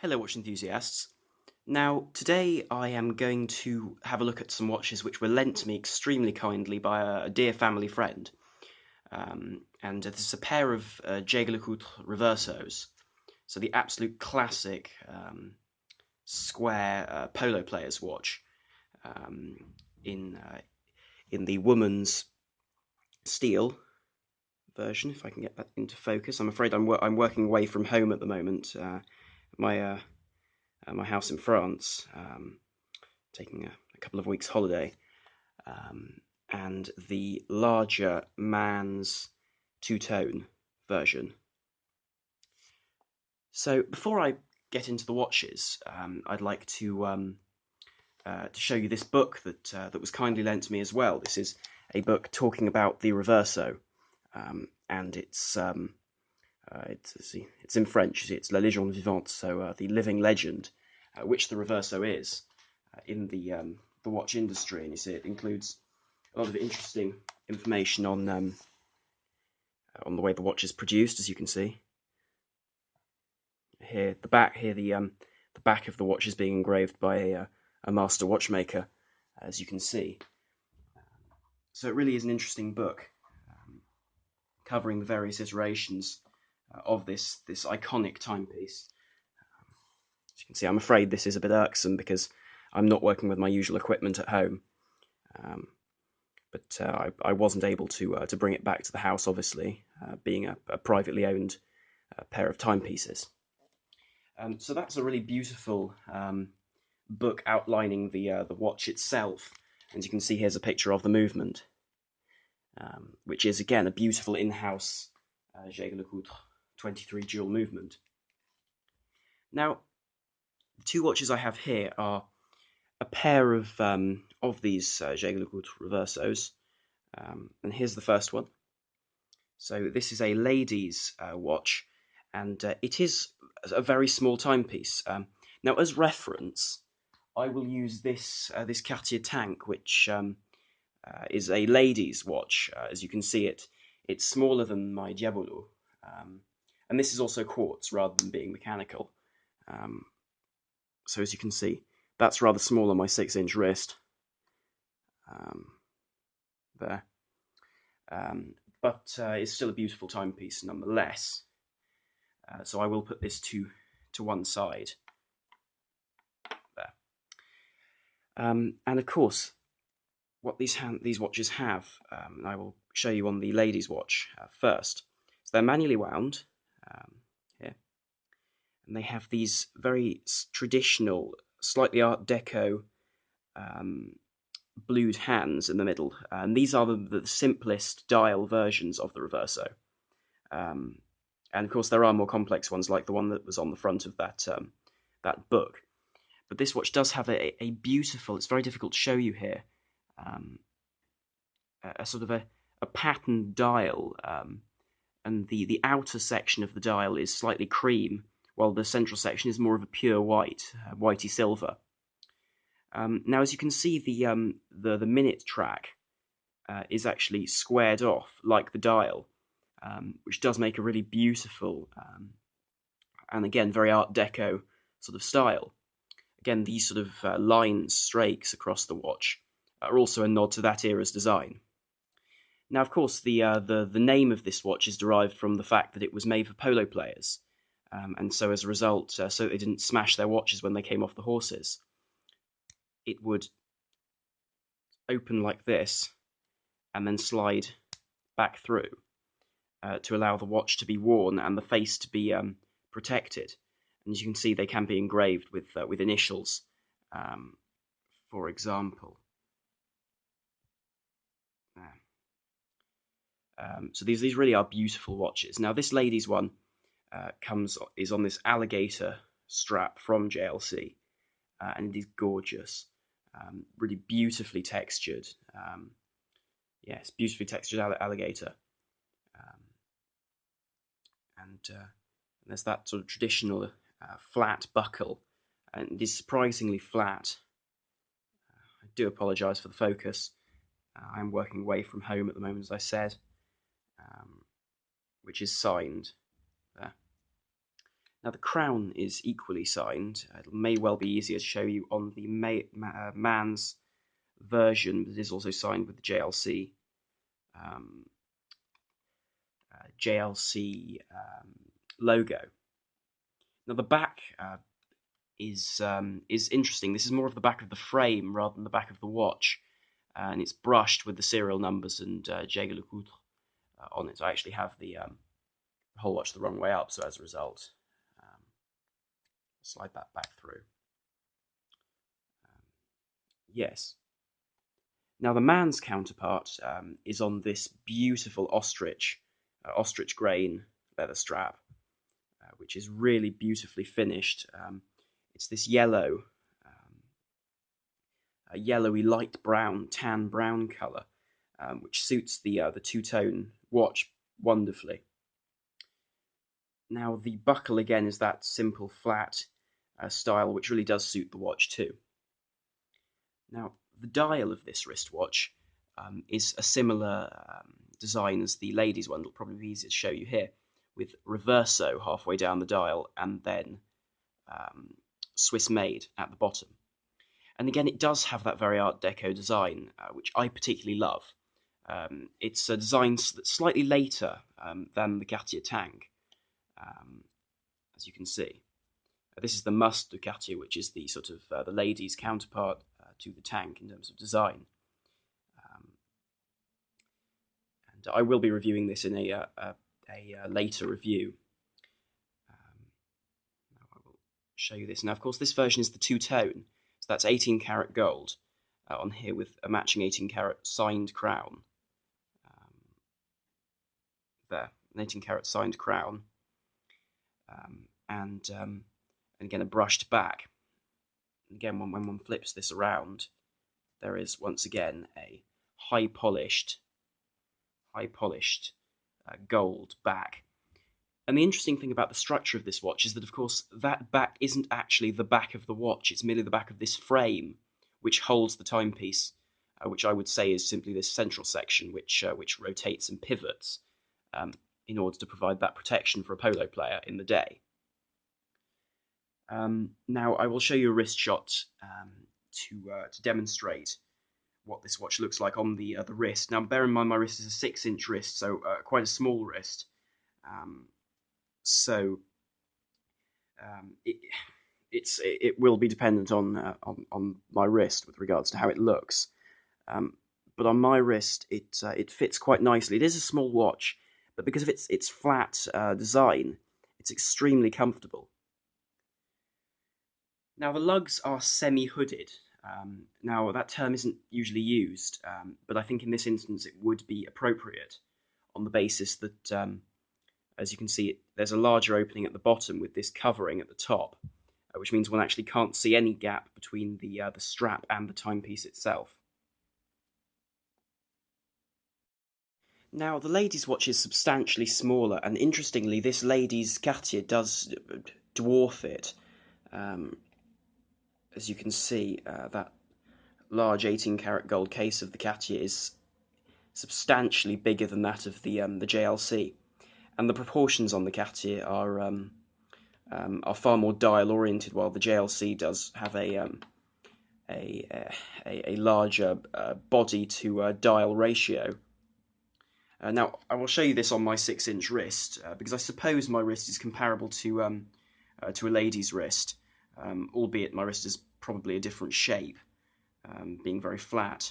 Hello, watch enthusiasts. Now, today I am going to have a look at some watches which were lent to me extremely kindly by a dear family friend. And this is a pair of Jaeger LeCoultre Reversos, so the absolute classic square polo player's watch um, in in the woman's steel version. If I can get that into focus, I'm afraid I'm working away from home at the moment. My my house in France, taking a couple of weeks holiday, and the larger man's two-tone version. So before I get into the watches, I'd like to show you this book that was kindly lent to me as well. This is a book talking about the Reverso, and it's in French. It's La Légende Vivante, so the living legend, which the Reverso is in the watch industry. And you see, it includes a lot of interesting information on the way the watch is produced, as you can see. Here, the back of the watch is being engraved by a master watchmaker, as you can see. So it really is an interesting book, covering the various iterations of this iconic timepiece. As you can see, I'm afraid this is a bit irksome because I'm not working with my usual equipment at home. But I wasn't able to bring it back to the house, obviously, being a privately owned pair of timepieces. So that's a really beautiful book outlining the watch itself. As you can see, here's a picture of the movement, which is again a beautiful in-house Jaeger LeCoultre 23 dual movement. Now, the two watches I have here are a pair of these Jaeger LeCoultre Reversos, and here's the first one. So this is a lady's watch, and it is a very small timepiece. Now, as reference, I will use this Cartier Tank, which is a lady's watch. As you can see, it's smaller than my Diabolo, and this is also quartz rather than being mechanical. So as you can see, that's rather small on my 6-inch wrist. There. But it's still a beautiful timepiece nonetheless. So I will put this to one side. There. And of course, what these watches have, I will show you on the ladies' watch first. So they're manually wound here, and they have these very traditional, slightly Art Deco blued hands in the middle, and these are the simplest dial versions of the Reverso. And of course, there are more complex ones, like the one that was on the front of that book. But this watch does have a beautiful. It's very difficult to show you here. A sort of a patterned dial, and the outer section of the dial is slightly cream, while the central section is more of a pure white, whitey silver. Now, as you can see, the minute track is actually squared off like the dial, which does make a really beautiful and again very Art Deco sort of style. Again, these sort of line strakes across the watch are also a nod to that era's design. Now, of course, the name of this watch is derived from the fact that it was made for polo players, and so as a result, so they didn't smash their watches when they came off the horses. It would open like this and then slide back through to allow the watch to be worn and the face to be protected. And as you can see, they can be engraved with initials, for example. So these really are beautiful watches. Now, this lady's one is on this Alligator Strap from JLC, and it is gorgeous. Really beautifully textured. Yes, beautifully textured alligator. And there's that sort of traditional flat buckle, and it is surprisingly flat. I do apologise for the focus. I'm working away from home at the moment, as I said, which is signed there. Now the crown is equally signed. It may well be easier to show you on the man's version, but it is also signed with the um, JLC logo. Now the back is interesting. This is more of the back of the frame rather than the back of the watch, and it's brushed with the serial numbers and Jaeger LeCoultre on it. So I actually have the whole watch the wrong way up, so as a result, slide that back through. Yes. Now the man's counterpart is on this beautiful ostrich grain leather strap, which is really beautifully finished. It's this yellow, a yellowy light brown, tan brown colour, which suits the two-tone watch wonderfully. Now the buckle again is that simple flat style, which really does suit the watch too. Now the dial of this wristwatch is a similar design as the ladies' one. It'll probably be easier to show you here, with Reverso halfway down the dial and then Swiss made at the bottom. And again, it does have that very Art Deco design, which I particularly love. It's a design that's slightly later than the Cartier Tank, as you can see. This is the Must de Cartier, which is the sort of the ladies' counterpart to the Tank in terms of design. And I will be reviewing this in a later review. I will show you this. Now, of course, this version is the two-tone. So that's 18 karat gold on here with a matching 18 karat signed crown. There, an 18 karat signed crown. And again, a brushed back. Again, when one flips this around, there is once again a high polished gold back. And the interesting thing about the structure of this watch is that, of course, that back isn't actually the back of the watch. It's merely the back of this frame, which holds the timepiece, which I would say is simply this central section, which rotates and pivots in order to provide that protection for a polo player in the day. Now, I will show you a wrist shot to demonstrate what this watch looks like on the wrist. Now, bear in mind my wrist is a 6-inch wrist, so quite a small wrist. So it will be dependent on my wrist with regards to how it looks. But on my wrist, it fits quite nicely. It is a small watch, but because of its flat design, it's extremely comfortable. Now the lugs are semi-hooded. Now that term isn't usually used, but I think in this instance it would be appropriate on the basis that, as you can see, there's a larger opening at the bottom with this covering at the top, which means one actually can't see any gap between the strap and the timepiece itself. Now the ladies' watch is substantially smaller, and interestingly, this ladies' Cartier does dwarf it. As you can see, that large 18 karat gold case of the Cartier is substantially bigger than that of the JLC, and the proportions on the Cartier are far more dial oriented, while the JLC does have a larger body to dial ratio. Now I will show you this on my 6-inch wrist because I suppose my wrist is comparable to a lady's wrist, albeit my wrist is probably a different shape, being very flat.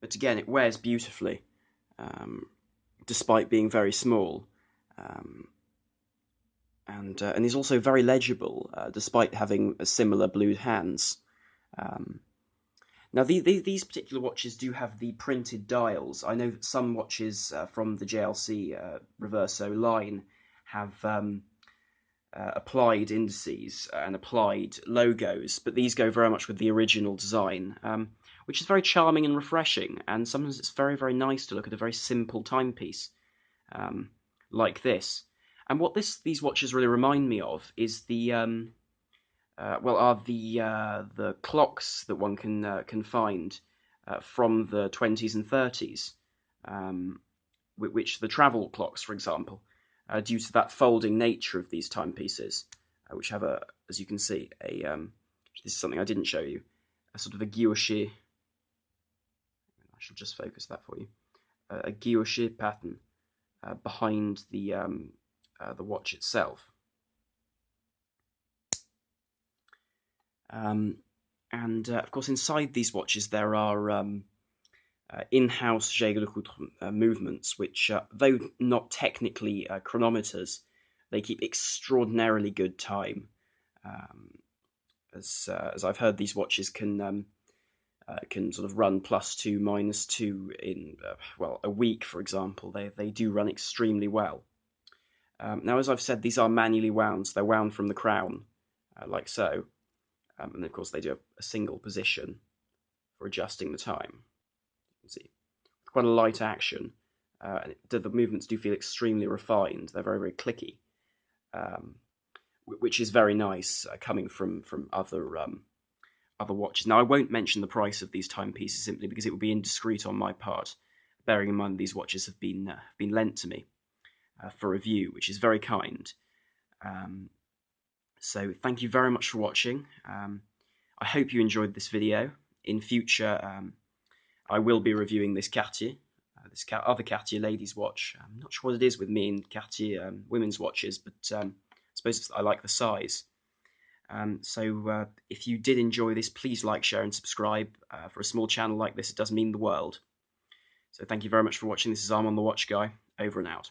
But again, it wears beautifully, despite being very small, and is also very legible, despite having similar blued hands. Now, these particular watches do have the printed dials. I know that some watches from the JLC Reverso line have applied indices and applied logos, but these go very much with the original design, which is very charming and refreshing, and sometimes it's very, very nice to look at a very simple timepiece like this. And what these watches really remind me of is the the clocks that one can find from the 20s and 30s, which the travel clocks, for example, due to that folding nature of these timepieces, which have as you can see, this is something I didn't show you, a sort of a guilloché. I shall just focus that for you. A guilloché pattern behind the watch itself. And of course, inside these watches there are in-house Jaeger LeCoultre movements, which, though not technically chronometers, they keep extraordinarily good time. As I've heard, these watches can sort of run +2, -2 in a week, for example. They do run extremely well. Now, as I've said, these are manually wound, so they're wound from the crown, like so. And of course, they do a single position for adjusting the time. You can see quite a light action. The movements do feel extremely refined. They're very, very clicky, which is very nice coming from other watches. Now, I won't mention the price of these timepieces simply because it would be indiscreet on my part, bearing in mind these watches have been lent to me for review, which is very kind. So thank you very much for watching. I hope you enjoyed this video. In future, I will be reviewing this Cartier, this other Cartier ladies' watch. I'm not sure what it is with me and Cartier women's watches, but I suppose I like the size. So if you did enjoy this, please like, share, and subscribe. For a small channel like this, it does mean the world. So thank you very much for watching. This is Arm on the Watch Guy, over and out.